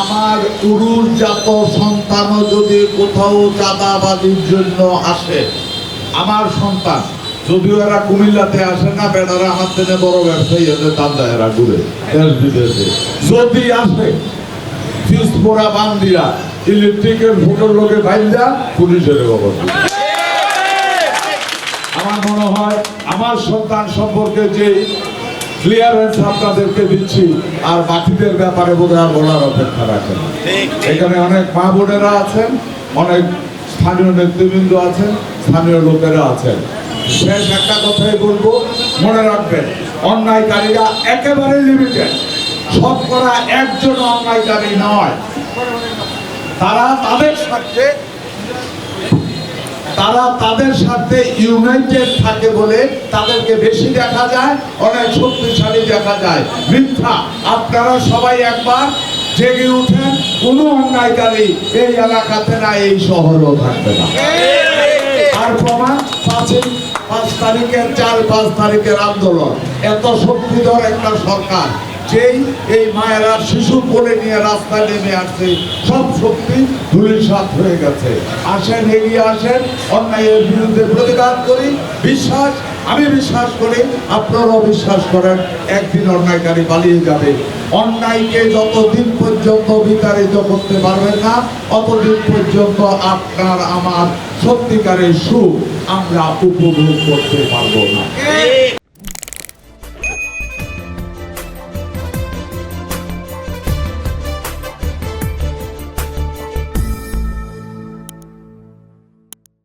আমার উরুজাত সন্তানও যদি কোথাও চাঁদাবাজির জন্য আসে, আমার সন্তান যদিও এরা কুমিল্লাতে আসে না, বেটারা আমার থেকে বড় ব্যবসায়ী হতে তান্দা এরা ঘুরে দেশ বিদেশে, যদি আসে ফিসপোরা বান্দিরা ইলেকট্রিকের ফোটোর লোকে বাইন্দা পুলিশের খবর। আমার মনে হয় আমার সন্তান সম্পর্কে যে ক্লিয়ারেন্স আপনাদেরকে দিচ্ছি, আর বাকিদের ব্যাপারে বোধ হয় বলার অপেক্ষা রাখেন। এখানে অনেক মা বোনেরা আছেন, অনেক স্থানীয় নেতৃবৃন্দ আছেন, স্থানীয় লোকেরা আছেন। শেষ একটা কথাই বলবো, মনে রাখবেন অন্যায়কারীরা একেবারে লিমিটেড, শতকরা একজন অন্যায়কারী নয়। তারা তাদের সাথে ইউনাইটেড থাকে বলে তাদেরকে বেশি দেখা যায়, অনেক শক্তিশালী দেখা যায়। মিথ্যা। আপনারা সবাই একবার জেগে উঠেন, কোন অন্যায়কারী এই এলাকাতে না, এই শহরেও থাকবে না। আর প্রমাণ 5 তারিখের 4-5 তারিখের আন্দোলন, এত শক্তিধর একটা সরকার যেই এই মায়েরা শিশু কোলে নিয়ে রাস্তায় নেমে আসছে, সব শক্তি ধূলিসাৎ হয়ে গেছে। আসেন, এগিয়ে আসেন, অন্যায়ের বিরুদ্ধে প্রতিবাদ করি। আমি বিশ্বাস করি, আপনারাও বিশ্বাস করেন, একদিন অন্যায়কারী পালিয়ে যাবে। অন্যায়কে যতদিন পর্যন্ত বিতাড়িত করতে পারবেন না, ততদিন পর্যন্ত আপনার আমার সত্যিকারের সুখ আমরা উপভোগ করতে পারবো না।